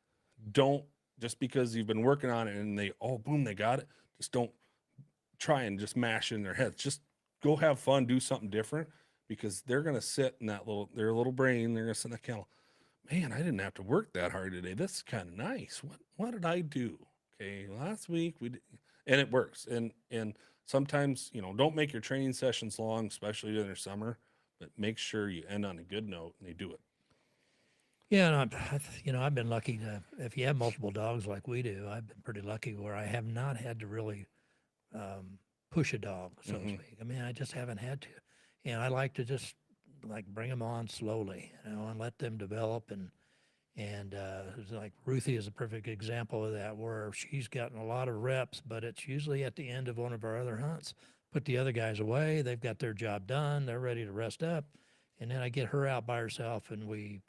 Don't, just because you've been working on it and boom, they got it. Just don't try and just mash it in their heads. Just go have fun, do something different, because they're going to sit in their little brain. They're going to sit in the kennel. Man, I didn't have to work that hard today. This is kind of nice. What did I do? Okay. Last week we did, and it works. And sometimes, don't make your training sessions long, especially in the summer, but make sure you end on a good note and they do it. yeah, and I've been lucky to, if you have multiple dogs like we do, I've been pretty lucky where I have not had to really push a dog, so to speak. I mean, I just haven't had to, and I like to just bring them on slowly, and let them develop. And it's like Ruthie is a perfect example of that, where she's gotten a lot of reps, but it's usually at the end of one of our other hunts. Put the other guys away, they've got their job done, they're ready to rest up, and then I get her out by herself, and we,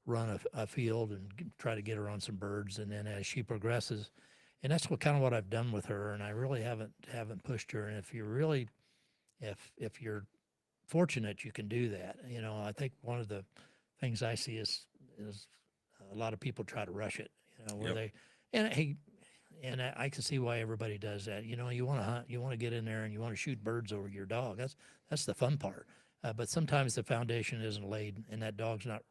run a field and try to get her on some birds. And then as she progresses, and that's what I've done with her, and I really haven't pushed her. And if you're fortunate, you can do that. I think one of the things I see is a lot of people try to rush it, where Yep. I can see why everybody does that. You want to hunt, you want to get in there and you want to shoot birds over your dog. That's the fun part. But sometimes the foundation isn't laid and that dog's not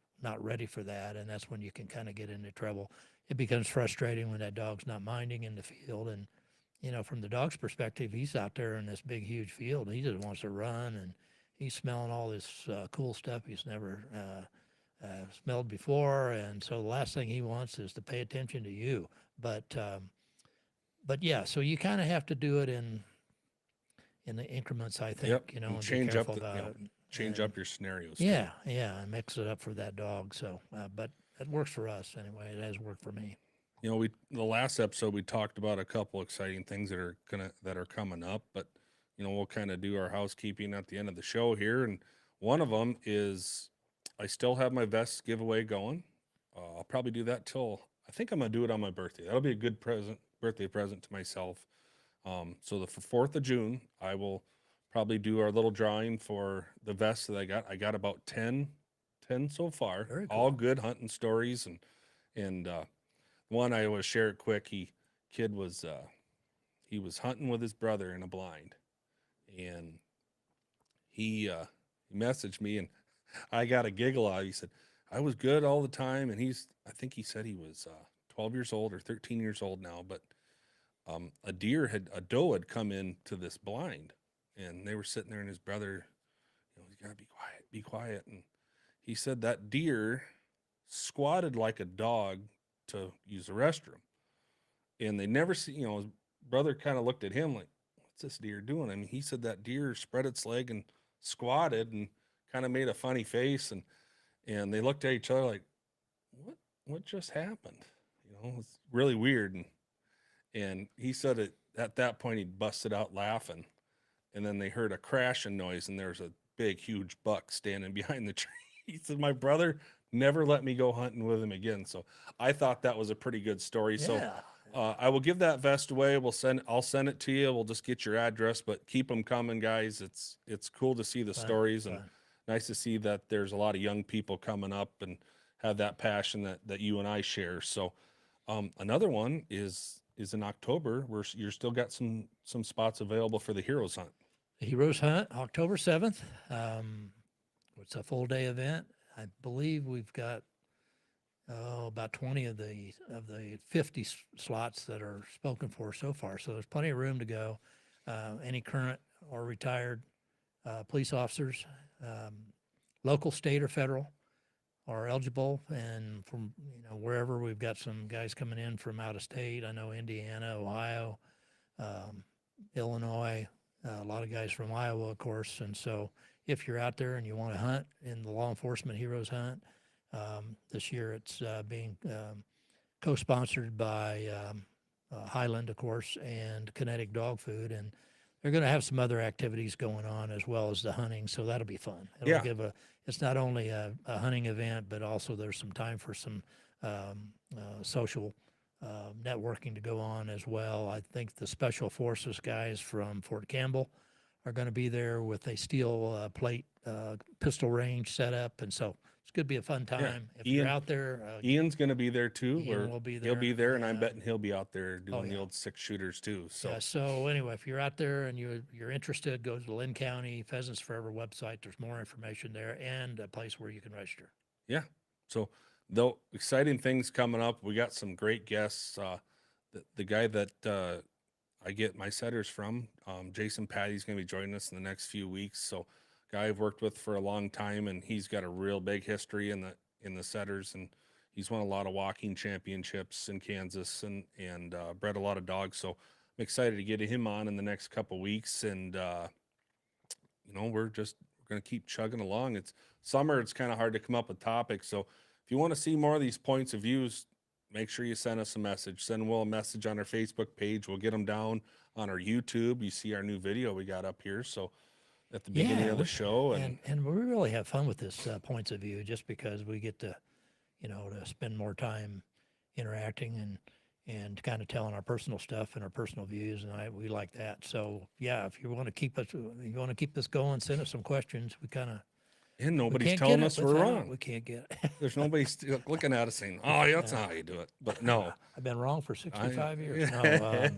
ready for that. And that's when you can kind of get into trouble. It becomes frustrating when that dog's not minding in the field. And, from the dog's perspective, he's out there in this big, huge field. And he just wants to run, and he's smelling all this cool stuff he's never smelled before. And so the last thing he wants is to pay attention to you. But yeah, so you kind of have to do it in the increments, I think, Yep, and and be change up careful the- about yeah. it. change and- up your scenarios. too. Yeah, yeah, and mix it up for that dog. So, but it works for us anyway. It has worked for me. You know, the last episode we talked about a couple exciting things that are coming up, but you know, we'll kind of do our housekeeping at the end of the show here. And one of them is I still have my vest giveaway going. I'll probably do that till I think I'm gonna do it on my birthday. That'll be a good birthday present to myself. So the 4th of June, I will probably do our little drawing for the vests that I got. I got about 10 so far, Very all cool. good hunting stories. And one I will share it quick. Kid was he was hunting with his brother in a blind, and he messaged me, and I got a giggle out. He said I was good all the time, and I think he said he was 12 years old or 13 years old now, but a doe had come into this blind, and they were sitting there, and his brother, you gotta be quiet, and he said that deer squatted like a dog to use the restroom, and they never see, his brother kind of looked at him like, what's this deer doing? I mean, he said that deer spread its leg and squatted and kind of made a funny face, and they looked at each other like, what just happened? It's really weird. And he said at that point he busted out laughing, and then they heard a crashing noise, and there's a big, huge buck standing behind the tree. He said, my brother never let me go hunting with him again. So I thought that was a pretty good story. So Yeah. I will give that vest away. I'll send it to you. We'll just get your address, but keep them coming, guys. It's cool to see the Fun, stories, and fun. nice to see that there's a lot of young people coming up and have that passion that you and I share. So another one is in October, where you're still got some spots available for the Heroes Hunt. The Heroes Hunt, October 7th. It's a full day event. I believe we've got about 20 of the 50 slots that are spoken for so far. So there's plenty of room to go. Any current or retired police officers, local, state, or federal, are eligible, and from wherever. We've got some guys coming in from out of state. I know Indiana, Ohio, Illinois, a lot of guys from Iowa, of course. And so if you're out there and you want to hunt in the Law Enforcement Heroes Hunt, this year it's being co-sponsored by Highland, of course, and Kinetic Dog Food, and they're going to have some other activities going on as well as the hunting, so that'll be fun. It'll it's not only a hunting event, but also there's some time for some social networking to go on as well. I think the Special Forces guys from Fort Campbell are going to be there with a steel plate pistol range set up, and so it's going to be a fun time. If you're out there, Ian's going to be there too. Ian will be He'll be there. there, and I'm betting he'll be out there doing the yeah. old 6-shooters too. So yeah, so anyway, if you're out there and you're interested, go to the Lynn County Pheasants Forever website. There's more information there and a place where you can register. yeah, so though exciting things coming up. We got some great guests. The guy that I get my setters from, Jason Patty's going to be joining us in the next few weeks. So guy I've worked with for a long time, and he's got a real big history in the setters, and he's won a lot of walking championships in Kansas and bred a lot of dogs. So I'm excited to get him on in the next couple weeks. And, we're going to keep chugging along. It's summer. It's kind of hard to come up with topics. So if you want to see more of these points of views, make sure you send us a message. Send Will a message on our Facebook page. We'll get them down on our YouTube. You see our new video we got up here. So at the beginning of the show. And we really have fun with this points of view, just because we get to, to spend more time interacting and kind of telling our personal stuff and our personal views, and we like that. So yeah, if you want to keep this going, send us some questions. And nobody's can't telling get it us we're without- wrong. We can't get it. There's nobody looking at us saying, "Oh, yeah, that's not how you do it." But no, I've been wrong for 65 years. Yeah. No,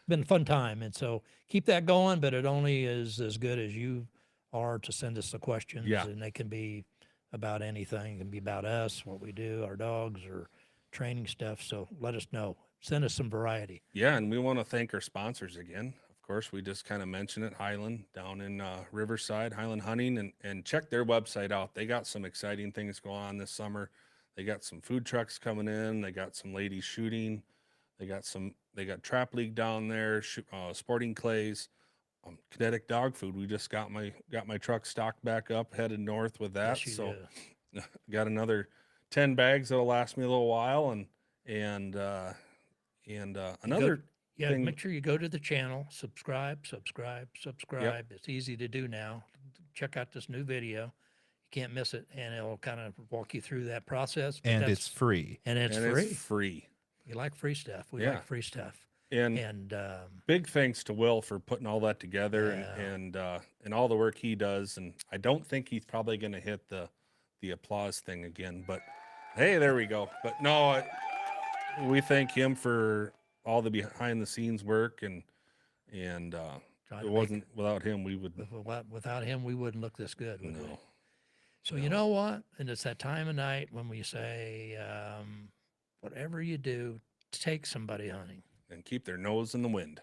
been a fun time, and so keep that going. But it only is as good as you are to send us the questions, Yeah. and they can be about anything. It can be about us, what we do, our dogs, or training stuff. So let us know. Send us some variety. yeah, and we want to thank our sponsors again. Of course, we just kind of mentioned it, Highland down in Riverside, Highland Hunting, and check their website out. They got some exciting things going on this summer. They got some food trucks coming in. They got some ladies shooting. They got Trap League down there, sporting clays. Kinetic dog food. We just got my truck stocked back up, headed north with that. Yes, you So do. got another 10 bags that'll last me a little while, and another Yeah, thing. make sure you go to the channel, subscribe. It's easy to do now. Check out this new video. You can't miss it, and it'll kind of walk you through that process. but And that's- it's free. and it's and free. it's free. You like free stuff. We Yeah. like free stuff. And And big thanks to Will for putting all that together Yeah. and all the work he does. And I don't think he's probably going to hit the applause thing again, but hey, there we go. But no, we thank him for all the behind the scenes work, and trying to it make- wasn't without him we would without him, we wouldn't look this good. Would we? no. So you know what? And it's that time of night when we say, whatever you do, take somebody hunting. And keep their nose in the wind.